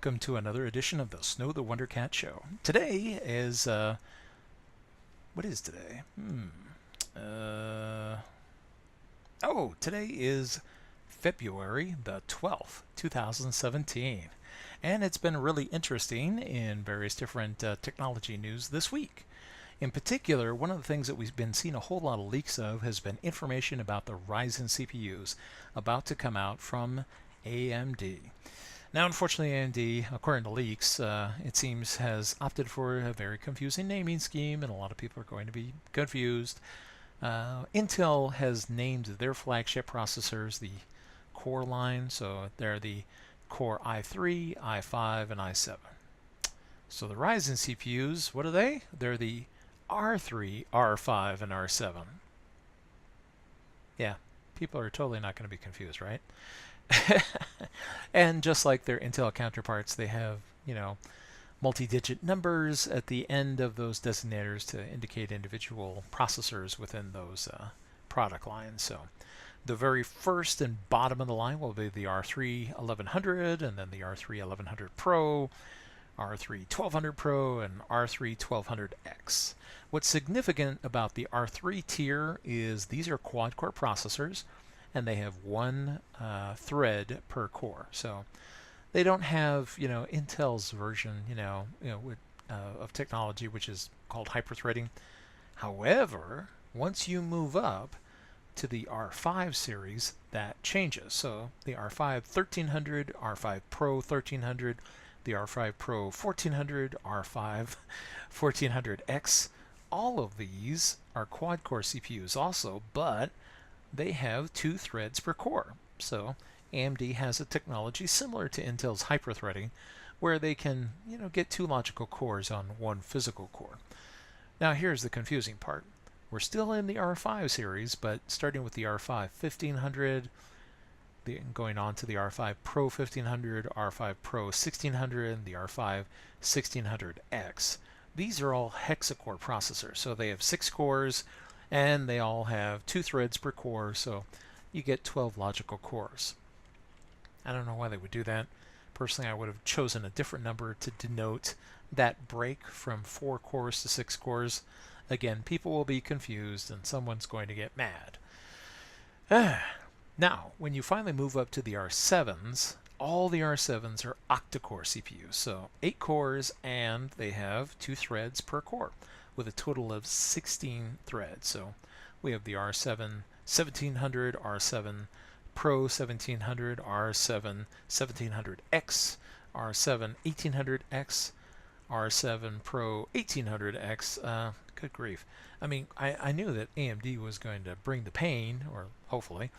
welcome to another edition of the Snow the Wonder Cat Show. Today is, what is today? Today is February the 12th, 2017. And it's been really interesting in various different technology news this week. In particular, one of the things that we've been seeing a whole lot of leaks of has been information about the Ryzen CPUs about to come out from AMD. Now, unfortunately, AMD, according to leaks, it seems has opted for a very confusing naming scheme, and a lot of people are going to be confused. Intel has named their flagship processors the Core line, so they're the Core i3, i5, and i7. So the Ryzen CPUs, what are they? They're the R3, R5, and R7. Yeah, people are totally not going to be confused, right? And just like their Intel counterparts, they have, multi-digit numbers at the end of those designators to indicate individual processors within those product lines. So the very first and bottom of the line will be the R3 1100, and then the R3 1100 Pro, R3 1200 Pro, and R3 1200X. What's significant about the R3 tier is these are quad-core processors, and they have one thread per core. So they don't have, Intel's version, of technology, which is called hyperthreading. However, once you move up to the R5 series, that changes. So the R5 1300, R5 Pro 1300, the R5 Pro 1400, R5 1400X, all of these are quad-core CPUs also, but they have 2 threads per core. So AMD has a technology similar to Intel's hyperthreading, where they can, get 2 logical cores on 1 physical core. Now here's the confusing part. We're still in the R5 series, but starting with the R5 1500, going on to the R5 Pro 1500, R5 Pro 1600, and the R5 1600X. These are all hexacore processors, so they have 6 cores, and they all have 2 threads per core, so you get 12 logical cores. I don't know why they would do that. Personally, I would have chosen a different number to denote that break from 4 cores to 6 cores. Again, people will be confused, and someone's going to get mad. Now, when you finally move up to the R7s, all the R7s are octa-core CPUs, so 8 cores, and they have 2 threads per core, with a total of 16 threads. So we have the R7 1700, R7 Pro 1700, R7 1700X, R7 1800X, R7 Pro 1800X. Good grief. I mean, I knew that AMD was going to bring the pain, or hopefully,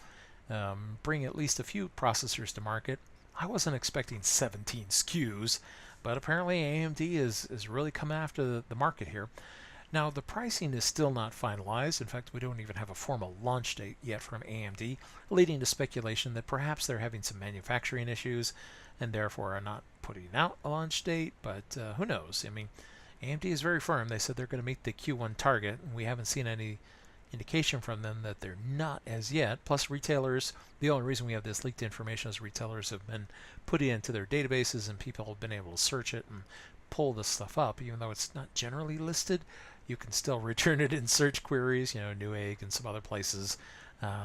bring at least a few processors to market. I wasn't expecting 17 SKUs, but apparently AMD is really coming after the market here. Now, the pricing is still not finalized. In fact, we don't even have a formal launch date yet from AMD, leading to speculation that perhaps they're having some manufacturing issues and therefore are not putting out a launch date, but who knows? I mean, AMD is very firm. They said they're going to meet the Q1 target, and we haven't seen any indication from them that they're not as yet. Plus, retailers, the only reason we have this leaked information is retailers have been putting it into their databases, and people have been able to search it and pull this stuff up. Even though it's not generally listed, you can still return it in search queries. Newegg and some other places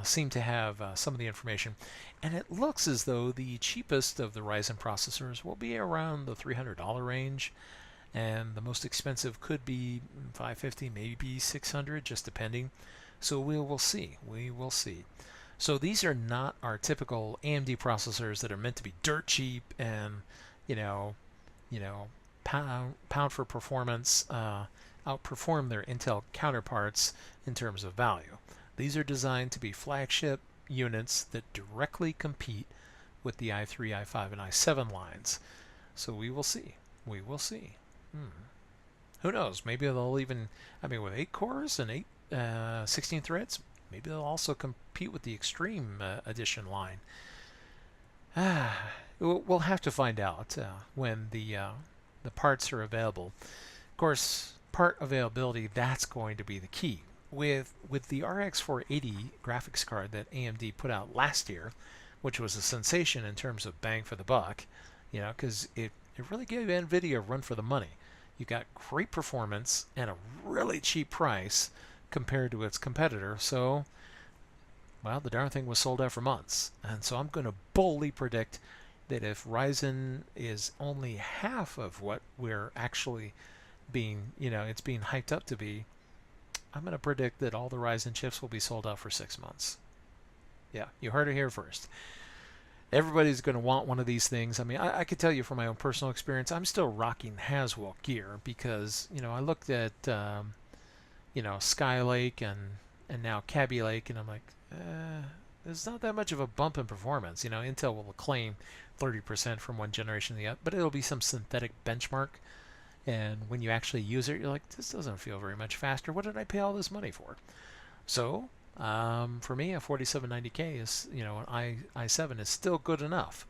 seem to have some of the information. And it looks as though the cheapest of the Ryzen processors will be around the $300 range, and the most expensive could be $550, maybe $600, just depending. So we will see. We will see. So these are not our typical AMD processors that are meant to be dirt cheap and, pound for performance, outperform their Intel counterparts in terms of value. These are designed to be flagship units that directly compete with the i3, i5, and i7 lines. So we will see. We will see. Who knows? Maybe they'll even, with 8 cores and 16 threads, maybe they'll also compete with the Extreme Edition line. We'll have to find out when the parts are available. Of course, part availability, that's going to be the key. With the RX 480 graphics card that AMD put out last year, which was a sensation in terms of bang for the buck, because it it really gave NVIDIA a run for the money. You got great performance and a really cheap price compared to its competitor. So, well, the darn thing was sold out for months. And so I'm going to boldly predict that if Ryzen is only half of what we're actually being, it's being hyped up to be, I'm going to predict that all the Ryzen chips will be sold out for 6 months. Yeah, you heard it here first. Everybody's going to want one of these things. I mean, I could tell you from my own personal experience, I'm still rocking Haswell gear because, I looked at, Skylake and now Kaby Lake, and I'm like, there's not that much of a bump in performance. Intel will claim 30% from one generation to the other, but it'll be some synthetic benchmark. And when you actually use it, you're like, this doesn't feel very much faster. What did I pay all this money for? So, for me, a 4790K is, an i7 is still good enough.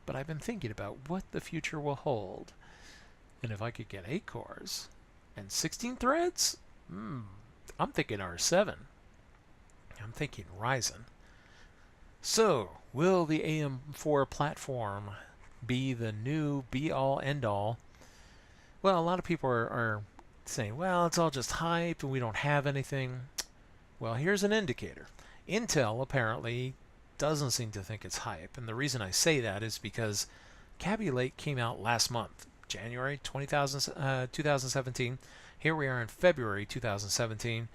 But I've been thinking about what the future will hold. And if I could get 8 cores and 16 threads, I'm thinking R7. I'm thinking Ryzen. So, will the AM4 platform be the new be-all, end-all? Well, a lot of people are saying, well, it's all just hype and we don't have anything. Well, here's an indicator. Intel apparently doesn't seem to think it's hype. And the reason I say that is because Kaby Lake came out last month, January 2017. Here we are in February 2017.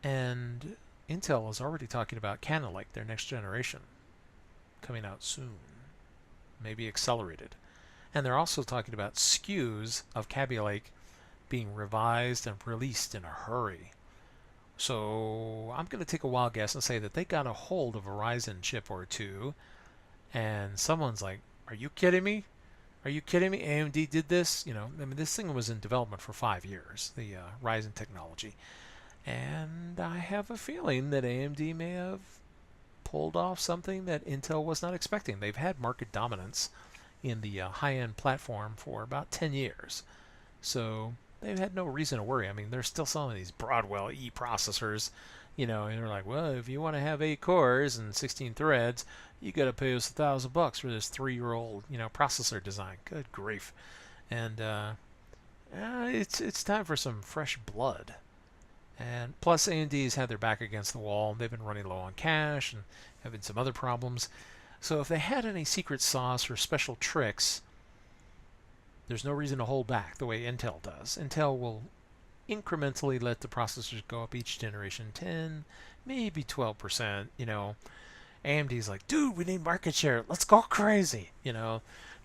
And Intel is already talking about Cannon Lake, their next generation, coming out soon. Maybe accelerated. And they're also talking about SKUs of Kaby Lake being revised and released in a hurry. So I'm going to take a wild guess and say that they got a hold of a Ryzen chip or two, and someone's like, are you kidding me? Are you kidding me? AMD did this? This thing was in development for 5 years, the Ryzen technology. And I have a feeling that AMD may have pulled off something that Intel was not expecting. They've had market dominance in the high-end platform for about 10 years. So they've had no reason to worry. I mean, they're still selling these Broadwell E processors, and they're like, well, if you want to have 8 cores and 16 threads, you got to pay us $1,000 for this 3-year-old, processor design. Good grief. And it's time for some fresh blood. And plus, AMD's had their back against the wall. They've been running low on cash and having some other problems. So if they had any secret sauce or special tricks, there's no reason to hold back the way Intel does. Intel will incrementally let the processors go up each generation 10, maybe 12%. AMD's like, dude, we need market share. Let's go crazy.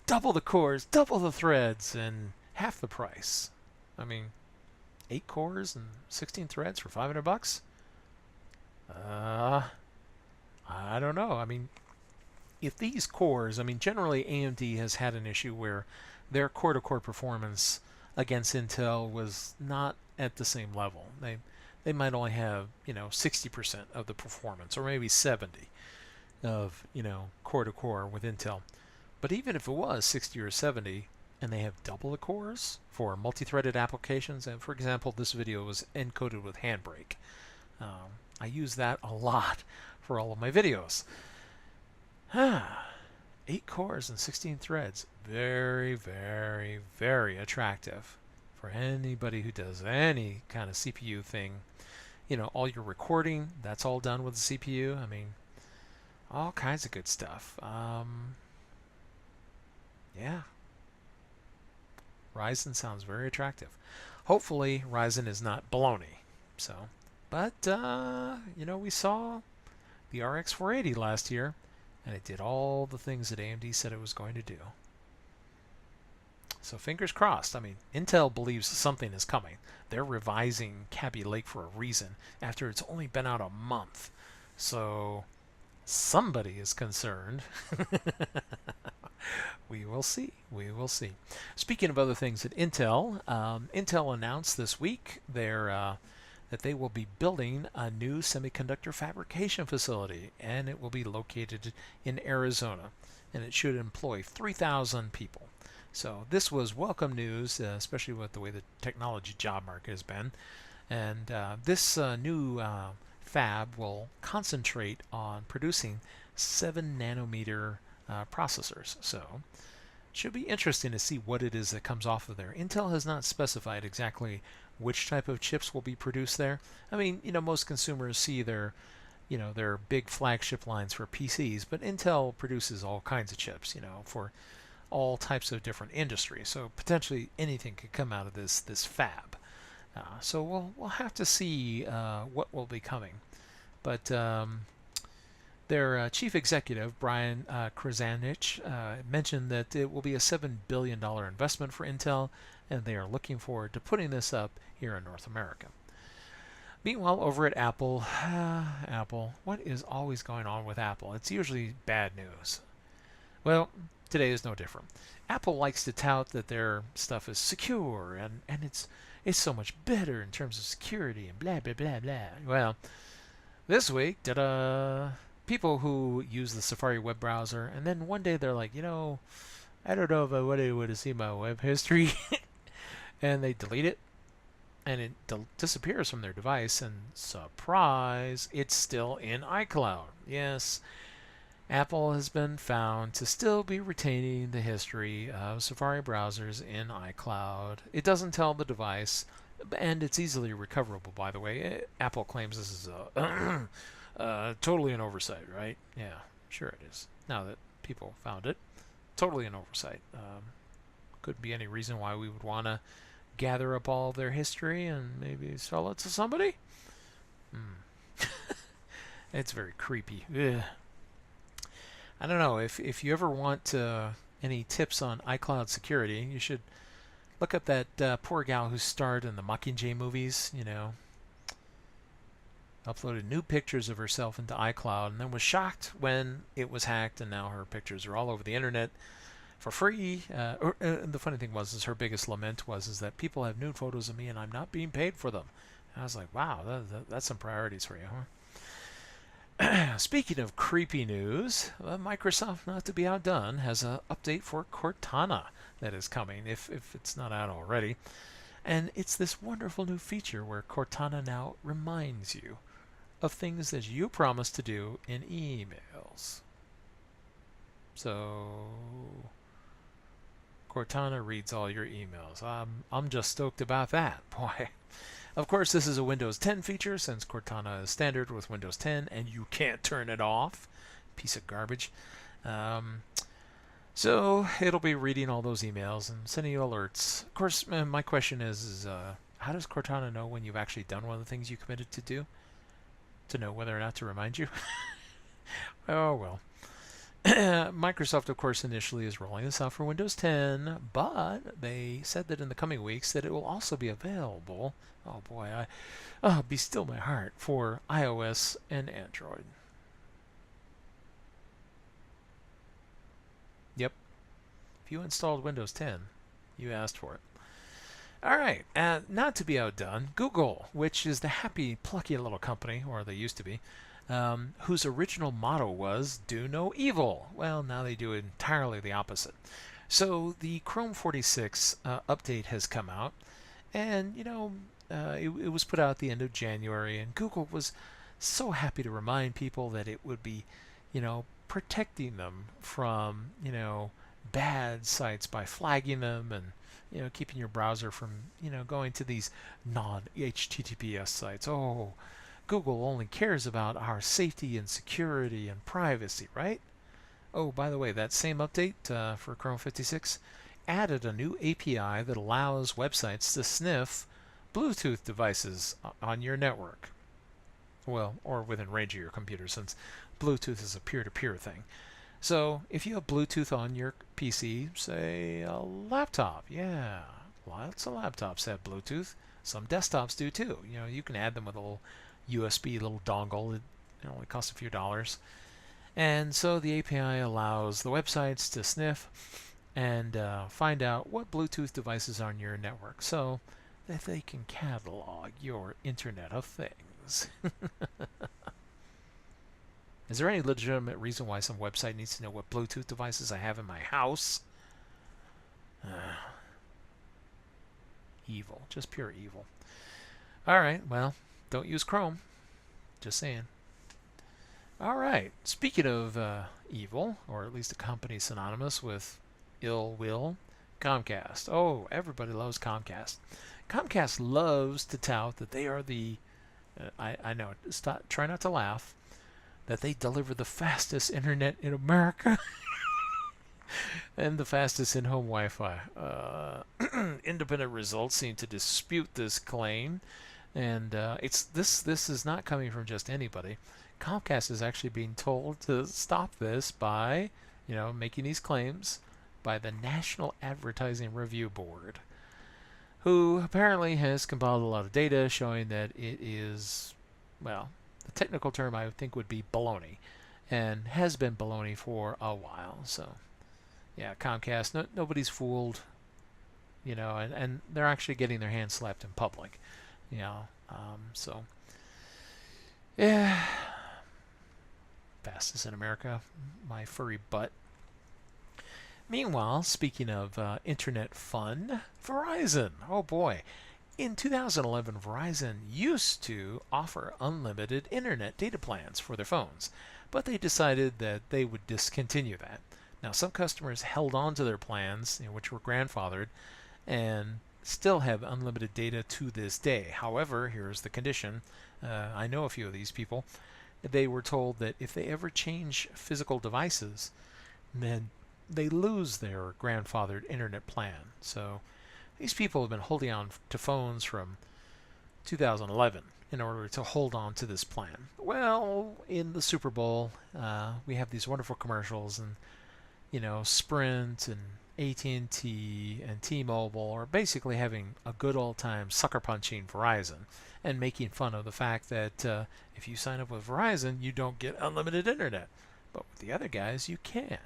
Double the cores, double the threads, and half the price. I mean, 8 cores and 16 threads for $500? I don't know. I mean, if these cores, generally AMD has had an issue where their core-to-core performance against Intel was not at the same level. They might only have, 60% of the performance, or maybe 70 of, core-to-core with Intel. But even if it was 60 or 70, and they have double the cores for multi-threaded applications, and for example, this video was encoded with Handbrake. I use that a lot for all of my videos. 8 cores and 16 threads. Very, very, very attractive for anybody who does any kind of CPU thing. All your recording, that's all done with the CPU. All kinds of good stuff. Yeah. Ryzen sounds very attractive. Hopefully, Ryzen is not baloney. But we saw the RX 480 last year, and it did all the things that AMD said it was going to do. So fingers crossed. Intel believes something is coming. They're revising Kaby Lake for a reason after it's only been out a month. So somebody is concerned. We will see. We will see. Speaking of other things at Intel, Intel announced this week that they will be building a new semiconductor fabrication facility, and it will be located in Arizona, and it should employ 3,000 people. So this was welcome news, especially with the way the technology job market has been. And this new fab will concentrate on producing 7 nanometer processors. So Should be interesting to see what it is that comes off of there. Intel has not specified exactly which type of chips will be produced there. I mean, most consumers see their big flagship lines for PCs, but Intel produces all kinds of chips, for all types of different industries. So potentially anything could come out of this fab. So we'll have to see what will be coming. But their chief executive, Brian Krzanich, mentioned that it will be a $7 billion investment for Intel, and they are looking forward to putting this up here in North America. Meanwhile, over at Apple, Apple, what is always going on with Apple? It's usually bad news. Well, today is no different. Apple likes to tout that their stuff is secure and it's so much better in terms of security and blah blah blah blah. Well, this week, people who use the Safari web browser, and then one day they're like, I don't know if I want to see my web history, and they delete it, and it disappears from their device, and surprise, it's still in iCloud. Yes, Apple has been found to still be retaining the history of Safari browsers in iCloud. It doesn't tell the device, and it's easily recoverable, by the way. Apple claims this is totally an oversight, right? Yeah, sure it is. Now that people found it, totally an oversight. Couldn't be any reason why we would want to gather up all of their history and maybe sell it to somebody. It's very creepy. Ugh. I don't know, if you ever want any tips on iCloud security, you should look up that poor gal who starred in the Mockingjay movies, uploaded new pictures of herself into iCloud and then was shocked when it was hacked, and now her pictures are all over the internet for free. The funny thing is her biggest lament is that people have nude photos of me and I'm not being paid for them. And I was like, wow, that's some priorities for you, huh? Speaking of creepy news, Microsoft, not to be outdone, has an update for Cortana that is coming, if it's not out already. And it's this wonderful new feature where Cortana now reminds you of things that you promised to do in emails. So Cortana reads all your emails. I'm just stoked about that. Boy. Of course, this is a Windows 10 feature since Cortana is standard with Windows 10 and you can't turn it off. Piece of garbage. So it'll be reading all those emails and sending you alerts. Of course, my question is how does Cortana know when you've actually done one of the things you committed to do? To know whether or not to remind you? Oh, well. Microsoft, of course, initially is rolling this out for Windows 10, but they said that in the coming weeks that it will also be available, oh boy, be still my heart, for iOS and Android. Yep. If you installed Windows 10, you asked for it. All right, not to be outdone, Google, which is the happy, plucky little company, or they used to be, whose original motto was, do no evil. Well, now they do entirely the opposite. So the Chrome 46 update has come out, and, it was put out at the end of January, and Google was so happy to remind people that it would be, protecting them from, bad sites by flagging them and, keeping your browser from, going to these non-HTTPS sites. Oh, Google only cares about our safety and security and privacy, right? Oh, by the way, that same update for Chrome 56 added a new API that allows websites to sniff Bluetooth devices on your network. Well, or within range of your computer, since Bluetooth is a peer-to-peer thing. So if you have Bluetooth on your PC, say a laptop, yeah, lots of laptops have Bluetooth. Some desktops do too. You can add them with a little USB little dongle. It only costs a few dollars. And so the API allows the websites to sniff and find out what Bluetooth devices are on your network so that they can catalog your Internet of Things. Is there any legitimate reason why some website needs to know what Bluetooth devices I have in my house? Evil. Just pure evil. Alright, well, don't use Chrome. Just saying. Alright, speaking of evil, or at least a company synonymous with ill will? Comcast. Oh, everybody loves Comcast. Comcast loves to tout that they are the, I know, stop, try not to laugh, that they deliver the fastest internet in America and the fastest in-home Wi-Fi. Independent results seem to dispute this claim, and it's this is not coming from just anybody. Comcast is actually being told to stop this by, making these claims by the National Advertising Review Board, who apparently has compiled a lot of data showing that it is, well, the technical term I think would be baloney, and has been baloney for a while. So, yeah, Comcast, nobody's fooled, and they're actually getting their hands slapped in public, so, yeah, fastest in America, my furry butt. Meanwhile, speaking of internet fun, Verizon. Oh boy. In 2011, Verizon used to offer unlimited internet data plans for their phones, but they decided that they would discontinue that. Now, some customers held on to their plans, which were grandfathered, and still have unlimited data to this day. However, here's the condition. I know a few of these people. They were told that if they ever change physical devices, then they lose their grandfathered internet plan. So these people have been holding on to phones from 2011 in order to hold on to this plan. Well, in the Super Bowl, we have these wonderful commercials, and Sprint and AT&T and T-Mobile are basically having a good old time sucker punching Verizon and making fun of the fact that if you sign up with Verizon, you don't get unlimited internet, but with the other guys, you can.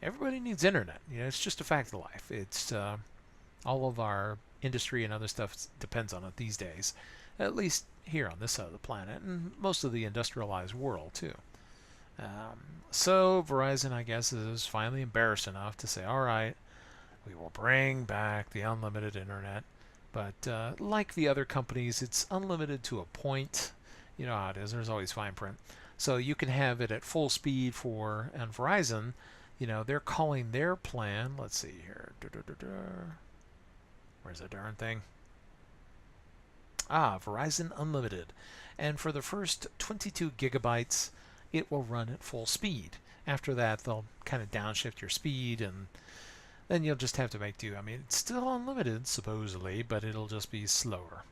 Everybody needs internet. It's just a fact of life. It's all of our industry and other stuff depends on it these days, at least here on this side of the planet, and most of the industrialized world too. So Verizon, I guess, is finally embarrassed enough to say, all right, we will bring back the unlimited internet. But like the other companies, it's unlimited to a point. You know how it is. There's always fine print. So you can have it at full speed and Verizon, they're calling their plan, let's see here. Where's the darn thing? Verizon Unlimited. And for the first 22 gigabytes, it will run at full speed. After that, they'll kind of downshift your speed, and then you'll just have to make do. I mean, it's still unlimited, supposedly, but it'll just be slower.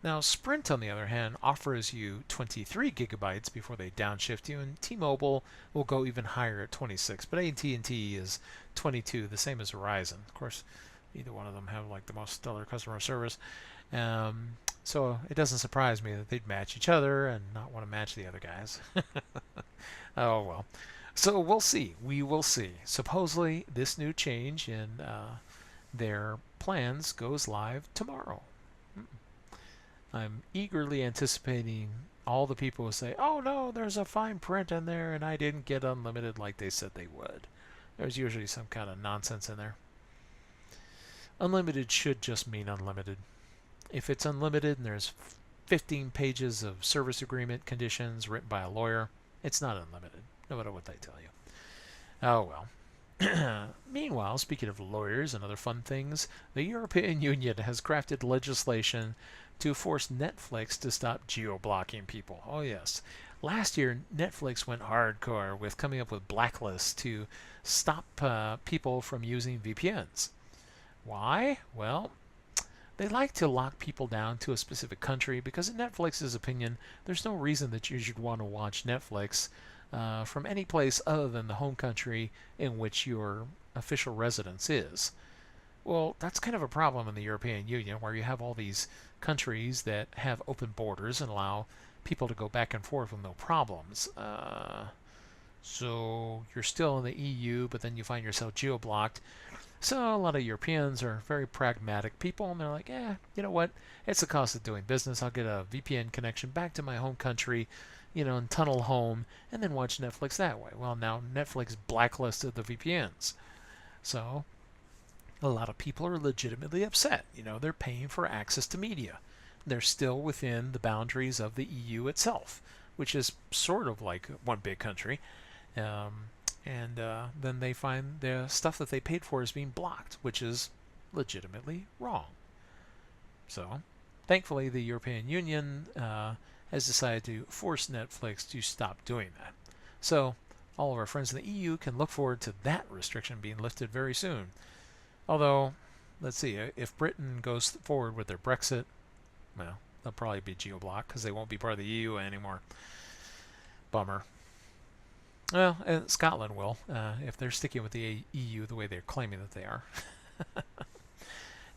Now, Sprint, on the other hand, offers you 23 gigabytes before they downshift you, and T-Mobile will go even higher at 26, but AT&T is 22, the same as Ryzen. Of course, neither one of them have like the most stellar customer service, so it doesn't surprise me that they'd match each other and not want to match the other guys. Oh well. So we'll see. We will see. Supposedly, this new change in their plans goes live tomorrow. I'm eagerly anticipating all the people who say, oh no, there's a fine print in there and I didn't get unlimited like they said they would. There's usually some kind of nonsense in there. Unlimited should just mean unlimited. If it's unlimited and there's 15 pages of service agreement conditions written by a lawyer, it's not unlimited, no matter what they tell you. Oh well. Meanwhile, speaking of lawyers and other fun things, the European Union has crafted legislation to force Netflix to stop geo-blocking people. Oh yes. Last year, Netflix went hardcore with coming up with blacklists to stop people from using VPNs. Why? Well, they like to lock people down to a specific country because in Netflix's opinion, there's no reason that you should want to watch Netflix from any place other than the home country in which your official residence is. Well, that's kind of a problem in the European Union, where you have all these countries that have open borders and allow people to go back and forth with no problems. So you're still in the EU, but then you find yourself geo-blocked. So a lot of Europeans are very pragmatic people, and they're like, you know what? It's the cost of doing business. I'll get a VPN connection back to my home country, and tunnel home, and then watch Netflix that way. Well, now Netflix blacklisted the VPNs. So a lot of people are legitimately upset. They're paying for access to media. They're still within the boundaries of the EU itself, which is sort of like one big country. And then they find the stuff that they paid for is being blocked, which is legitimately wrong. So, thankfully, the European Union has decided to force Netflix to stop doing that. So, all of our friends in the EU can look forward to that restriction being lifted very soon. Although, let's see, if Britain goes forward with their Brexit, well, they'll probably be geo-blocked because they won't be part of the EU anymore. Bummer. Well, Scotland will, if they're sticking with the EU the way they're claiming that they are.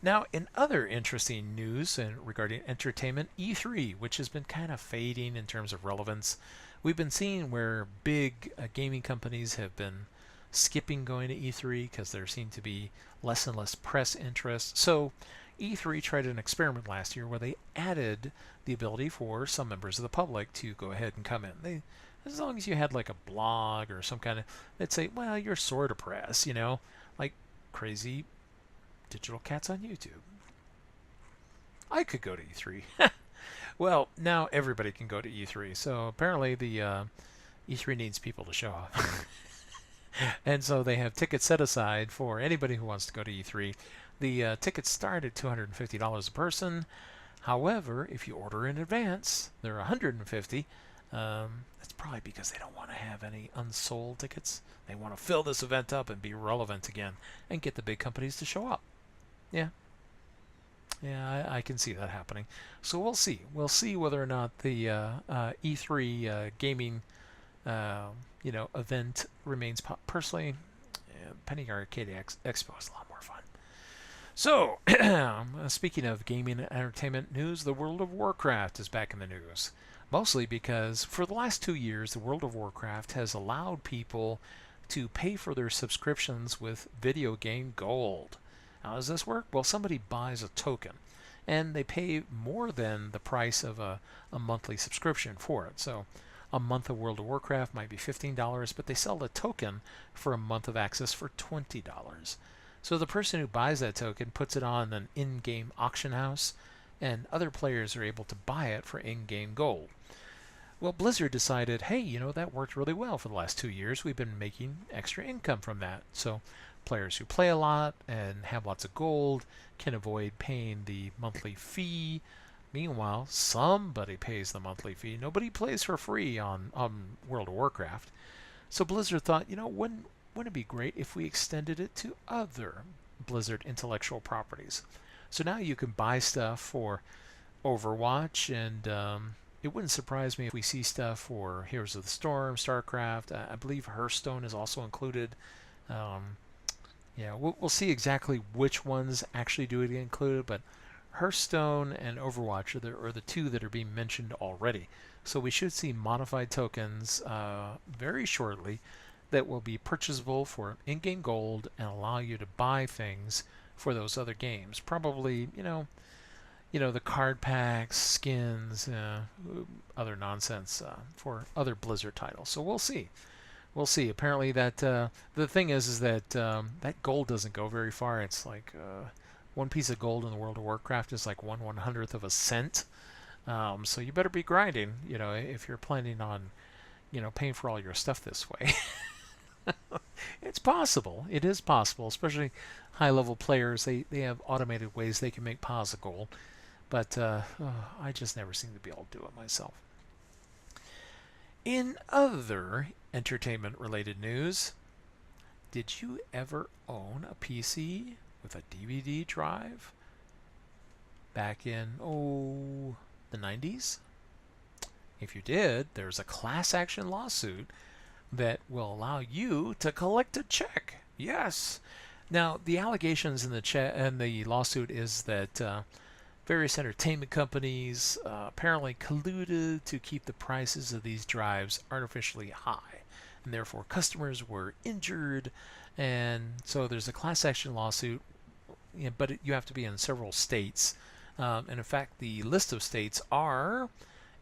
Now, in other interesting news regarding entertainment, E3, which has been kind of fading in terms of relevance, we've been seeing where big gaming companies have been skipping going to E3 because there seemed to be less and less press interest. So E3 tried an experiment last year where they added the ability for some members of the public to go ahead and come in. As long as you had like a blog or some kind of, they'd say, well, you're sort of press, like crazy digital cats on YouTube. I could go to E3. Well, now everybody can go to E3. So apparently the E3 needs people to show up. And so they have tickets set aside for anybody who wants to go to E3. The tickets start at $250 a person. However, if you order in advance, they're $150. That's probably because they don't want to have any unsold tickets. They want to fill this event up and be relevant again and get the big companies to show up. Yeah. Yeah, I can see that happening. So we'll see. We'll see whether or not the E3 gaming event remains personally. Penny Arcade Expo is a lot more fun. So, speaking of gaming and entertainment news, the World of Warcraft is back in the news. Mostly because for the last 2 years, the World of Warcraft has allowed people to pay for their subscriptions with video game gold. How does this work? Well, somebody buys a token, and they pay more than the price of a monthly subscription for it. So a month of World of Warcraft might be $15, but they sell the token for a month of access for $20. So the person who buys that token puts it on an in-game auction house, and other players are able to buy it for in-game gold. Well, Blizzard decided, hey, that worked really well for the last 2 years. We've been making extra income from that. So players who play a lot and have lots of gold can avoid paying the monthly fee. Meanwhile, somebody pays the monthly fee. Nobody plays for free on World of Warcraft. So Blizzard thought, wouldn't it be great if we extended it to other Blizzard intellectual properties? So now you can buy stuff for Overwatch, and it wouldn't surprise me if we see stuff for Heroes of the Storm, StarCraft. I believe Hearthstone is also included. We'll see exactly which ones actually do get included, but Hearthstone and Overwatch are the two that are being mentioned already. So we should see modified tokens very shortly that will be purchasable for in-game gold and allow you to buy things for those other games. Probably, the card packs, skins, other nonsense for other Blizzard titles. So we'll see. We'll see. Apparently that the thing is that that gold doesn't go very far. It's like one piece of gold in the World of Warcraft is like 1/100th of a cent. So you better be grinding, if you're planning on, paying for all your stuff this way. It's possible. It is possible, especially high-level players. They have automated ways they can make piles of gold. But I just never seem to be able to do it myself. In other entertainment-related news, did you ever own a PC with a DVD drive back in, the 90s? If you did, there's a class action lawsuit that will allow you to collect a check. Yes. Now, the allegations in the lawsuit is that various entertainment companies apparently colluded to keep the prices of these drives artificially high, and therefore customers were injured. And so there's a class action lawsuit, but you have to be in several states. And in fact, the list of states are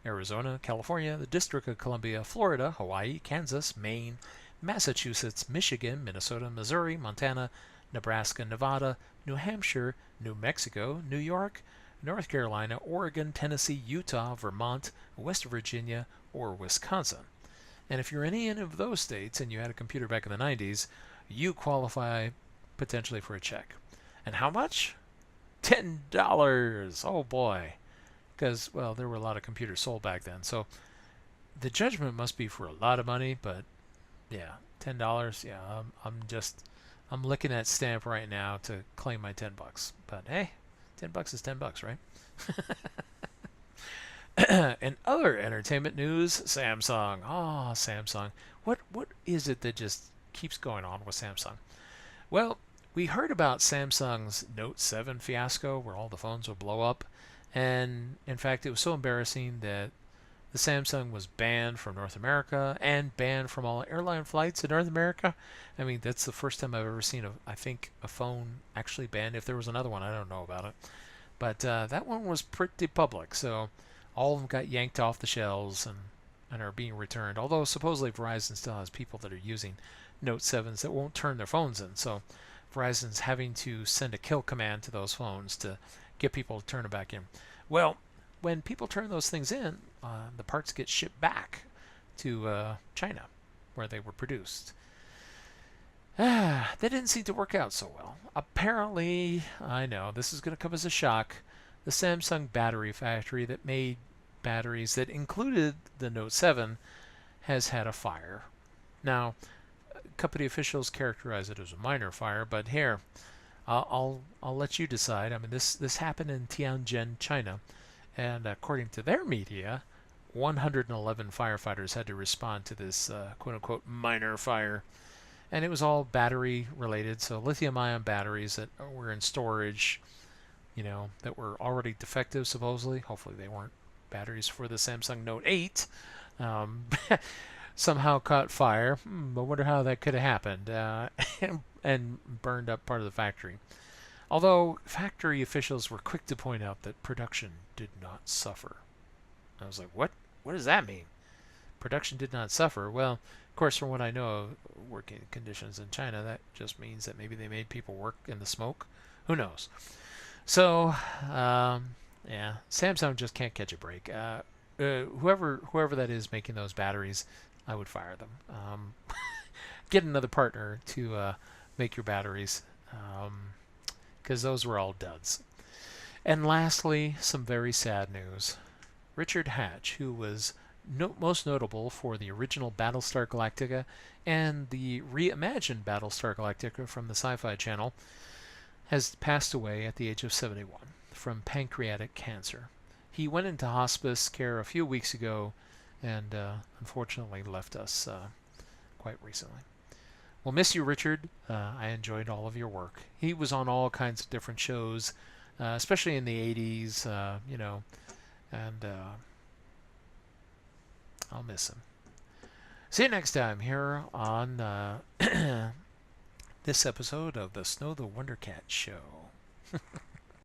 Arizona, California, the District of Columbia, Florida, Hawaii, Kansas, Maine, Massachusetts, Michigan, Minnesota, Missouri, Montana, Nebraska, Nevada, New Hampshire, New Mexico, New York, North Carolina, Oregon, Tennessee, Utah, Vermont, West Virginia, or Wisconsin. And if you're in any of those states and you had a computer back in the 90s, you qualify potentially for a check. And how much? $10. Oh boy. Because, well, there were a lot of computers sold back then. So the judgment must be for a lot of money, but yeah, $10. Yeah, I'm licking that stamp right now to claim my $10. But hey, $10 is $10, right? In other entertainment news, Samsung. Oh, Samsung. What is it that just keeps going on with Samsung? Well, we heard about Samsung's Note 7 fiasco where all the phones would blow up. And in fact, it was so embarrassing that the Samsung was banned from North America and banned from all airline flights in North America. I mean, that's the first time I've ever seen, I think, a phone actually banned. If there was another one, I don't know about it. But that one was pretty public. So all of them got yanked off the shelves and are being returned. Although supposedly Verizon still has people that are using Note 7s that won't turn their phones in. So Verizon's having to send a kill command to those phones to get people to turn it back in. Well, when people turn those things in, the parts get shipped back to China, where they were produced. That didn't seem to work out so well. Apparently, I know, this is going to come as a shock, the Samsung battery factory that made batteries that included the Note 7 has had a fire. Now, company officials characterize it as a minor fire, but here, I'll let you decide. I mean, this happened in Tianjin, China, and according to their media, 111 firefighters had to respond to this quote-unquote minor fire. And it was all battery related, so lithium-ion batteries that were in storage, that were already defective supposedly. Hopefully they weren't batteries for the Samsung Note 8. Somehow caught fire. I wonder how that could have happened and burned up part of the factory. Although factory officials were quick to point out that production did not suffer. I was like, what? What does that mean? Production did not suffer. Well, of course, from what I know of working conditions in China, that just means that maybe they made people work in the smoke. Who knows? So, yeah, Samsung just can't catch a break. Whoever that is making those batteries, I would fire them. Get another partner to make your batteries, because those were all duds. And lastly, some very sad news. Richard Hatch, who was most notable for the original Battlestar Galactica and the reimagined Battlestar Galactica from the Sci-Fi Channel, has passed away at the age of 71 from pancreatic cancer. He went into hospice care a few weeks ago and unfortunately left us quite recently. We'll miss you, Richard. I enjoyed all of your work. He was on all kinds of different shows, especially in the 80s, and I'll miss him. See you next time here on this episode of the Snow the Wonder Cat Show.